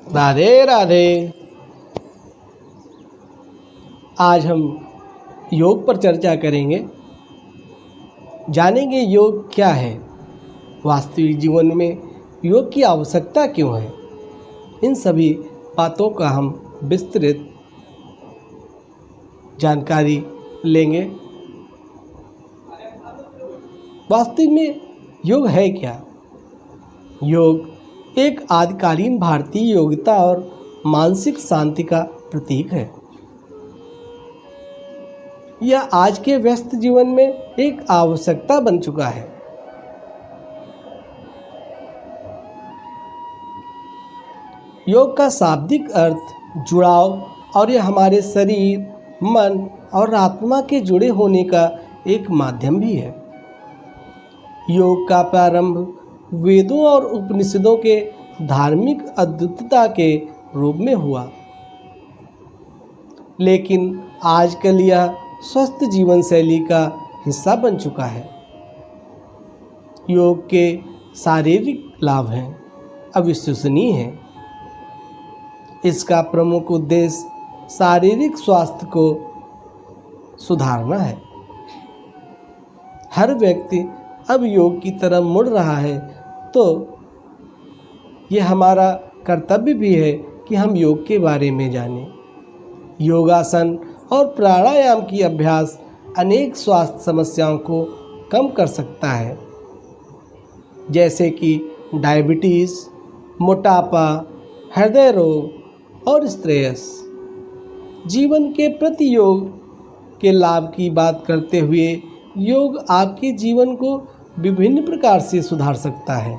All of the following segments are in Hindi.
राधे राधे। आज हम योग पर चर्चा करेंगे। जानेंगे योग क्या है, वास्तविक जीवन में योग की आवश्यकता क्यों है। इन सभी बातों का हम विस्तृत जानकारी लेंगे। वास्तव में योग है क्या? योग एक आदिकालीन भारतीय योग्यता और मानसिक शांति का प्रतीक है। यह आज के व्यस्त जीवन में एक आवश्यकता बन चुका है। योग का शाब्दिक अर्थ जुड़ाव, और यह हमारे शरीर, मन और आत्मा के जुड़े होने का एक माध्यम भी है। योग का प्रारंभ वेदों और उपनिषदों के धार्मिक अद्वितीयता के रूप में हुआ, लेकिन आजकल यह स्वस्थ जीवन शैली का हिस्सा बन चुका है। योग के शारीरिक लाभ हैं, अविश्वसनीय हैं। इसका प्रमुख उद्देश्य शारीरिक स्वास्थ्य को सुधारना है। हर व्यक्ति अब योग की तरफ मुड़ रहा है, तो यह हमारा कर्तव्य भी है कि हम योग के बारे में जानें। योगासन और प्राणायाम की अभ्यास अनेक स्वास्थ्य समस्याओं को कम कर सकता है, जैसे कि डायबिटीज़, मोटापा, हृदय रोग और स्ट्रेस। जीवन के प्रति योग के लाभ की बात करते हुए, योग आपके जीवन को विभिन्न प्रकार से सुधार सकता है।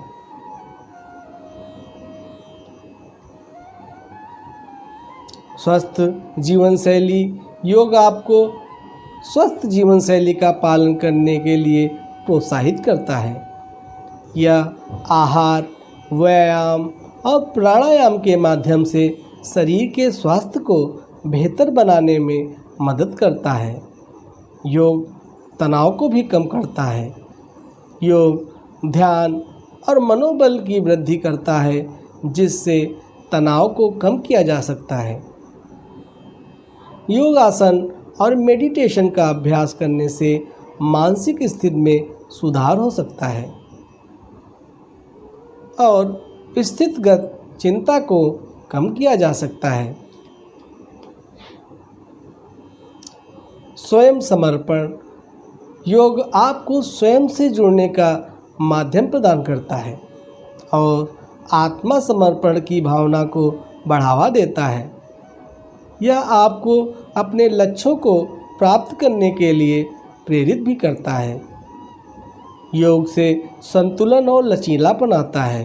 स्वस्थ जीवन शैली। योग आपको स्वस्थ जीवन शैली का पालन करने के लिए प्रोत्साहित करता है। यह आहार, व्यायाम और प्राणायाम के माध्यम से शरीर के स्वास्थ्य को बेहतर बनाने में मदद करता है। योग तनाव को भी कम करता है। योग ध्यान और मनोबल की वृद्धि करता है, जिससे तनाव को कम किया जा सकता है। योगासन और मेडिटेशन का अभ्यास करने से मानसिक स्थिति में सुधार हो सकता है और स्थितिगत चिंता को कम किया जा सकता है। स्वयं समर्पण। योग आपको स्वयं से जुड़ने का माध्यम प्रदान करता है और आत्मा समर्पण की भावना को बढ़ावा देता है। यह आपको अपने लक्ष्यों को प्राप्त करने के लिए प्रेरित भी करता है। योग से संतुलन और लचीलापन आता है।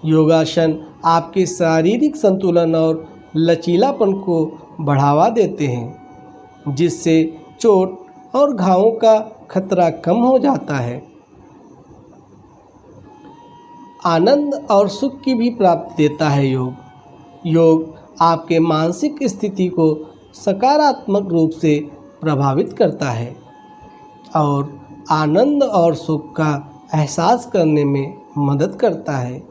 योगासन आपके शारीरिक संतुलन और लचीलापन को बढ़ावा देते हैं, जिससे चोट और घावों का खतरा कम हो जाता है। आनंद और सुख की भी प्राप्ति देता है। योग आपके मानसिक स्थिति को सकारात्मक रूप से प्रभावित करता है और आनंद और सुख का एहसास करने में मदद करता है।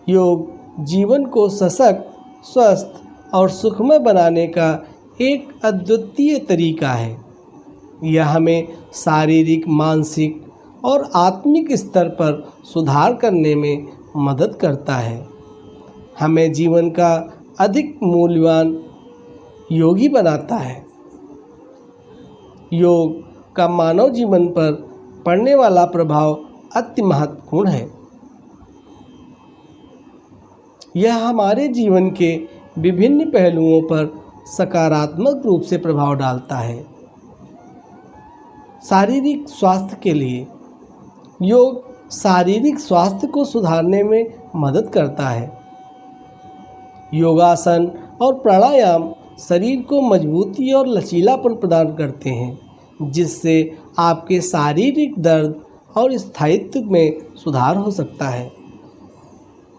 योग जीवन को सशक्त, स्वस्थ और सुखमय बनाने का एक अद्वितीय तरीका है। यह हमें शारीरिक, मानसिक और आत्मिक स्तर पर सुधार करने में मदद करता है। हमें जीवन का अधिक मूल्यवान योगी बनाता है। योग का मानव जीवन पर पड़ने वाला प्रभाव अति महत्वपूर्ण है। यह हमारे जीवन के विभिन्न पहलुओं पर सकारात्मक रूप से प्रभाव डालता है। शारीरिक स्वास्थ्य के लिए योग शारीरिक स्वास्थ्य को सुधारने में मदद करता है। योगासन और प्राणायाम शरीर को मजबूती और लचीलापन प्रदान करते हैं, जिससे आपके शारीरिक दर्द और स्थायित्व में सुधार हो सकता है।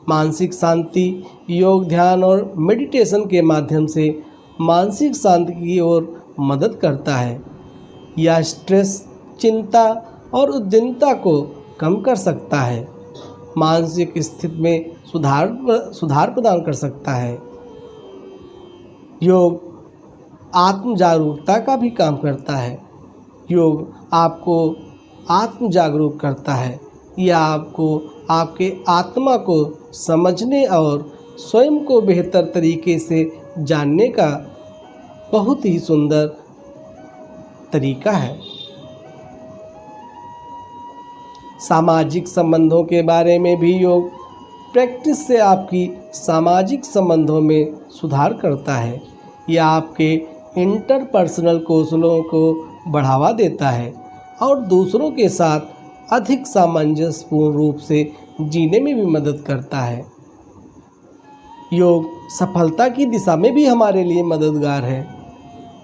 मानसिक शांति। योग, ध्यान और मेडिटेशन के माध्यम से मानसिक शांति की ओर मदद करता है। यह स्ट्रेस, चिंता और उद्विग्नता को कम कर सकता है। मानसिक स्थिति में सुधार प्रदान कर सकता है। योग आत्म जागरूकता का भी काम करता है। योग आपको आत्म जागरूक करता है। यह आपको आपके आत्मा को समझने और स्वयं को बेहतर तरीके से जानने का बहुत ही सुंदर तरीका है। सामाजिक संबंधों के बारे में भी योग प्रैक्टिस से आपकी सामाजिक संबंधों में सुधार करता है। यह आपके इंटरपर्सनल कौशलों को बढ़ावा देता है और दूसरों के साथ अधिक सामंजस्यपूर्ण रूप से जीने में भी मदद करता है। योग सफलता की दिशा में भी हमारे लिए मददगार है।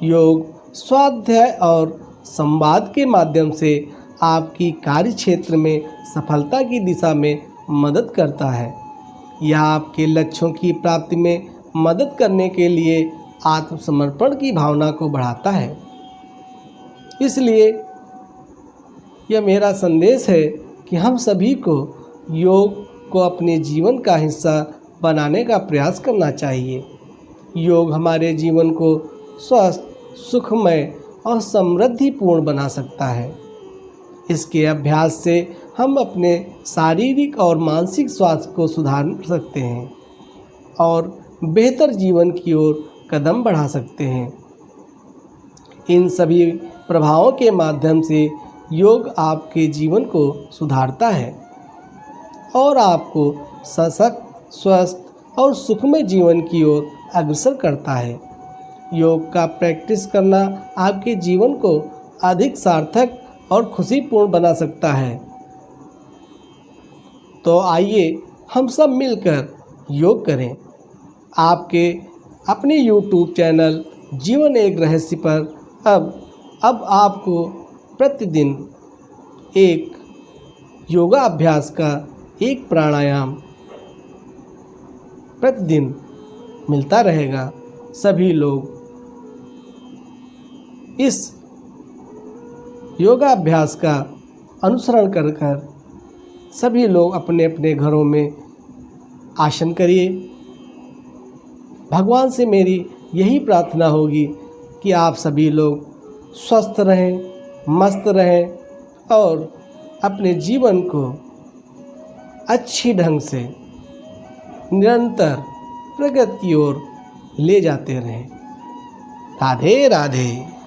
योग स्वाध्याय और संवाद के माध्यम से आपकी कार्य क्षेत्र में सफलता की दिशा में मदद करता है। यह आपके लक्ष्यों की प्राप्ति में मदद करने के लिए आत्मसमर्पण की भावना को बढ़ाता है। इसलिए यह मेरा संदेश है कि हम सभी को योग को अपने जीवन का हिस्सा बनाने का प्रयास करना चाहिए। योग हमारे जीवन को स्वस्थ, सुखमय और समृद्धिपूर्ण बना सकता है। इसके अभ्यास से हम अपने शारीरिक और मानसिक स्वास्थ्य को सुधार सकते हैं और बेहतर जीवन की ओर कदम बढ़ा सकते हैं। इन सभी प्रभावों के माध्यम से योग आपके जीवन को सुधारता है और आपको सशक्त, स्वस्थ और सुखमय जीवन की ओर अग्रसर करता है। योग का प्रैक्टिस करना आपके जीवन को अधिक सार्थक और खुशीपूर्ण बना सकता है। तो आइए हम सब मिलकर योग करें। आपके अपने YouTube चैनल जीवन एक रहस्य पर अब आपको प्रतिदिन एक योगा अभ्यास का एक प्राणायाम प्रतिदिन मिलता रहेगा। सभी लोग इस योगा अभ्यास का अनुसरण कर सभी लोग अपने अपने घरों में आसन करिए। भगवान से मेरी यही प्रार्थना होगी कि आप सभी लोग स्वस्थ रहें, मस्त रहें और अपने जीवन को अच्छी ढंग से निरंतर प्रगति की ओर ले जाते रहें। राधे राधे।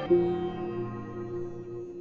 thank you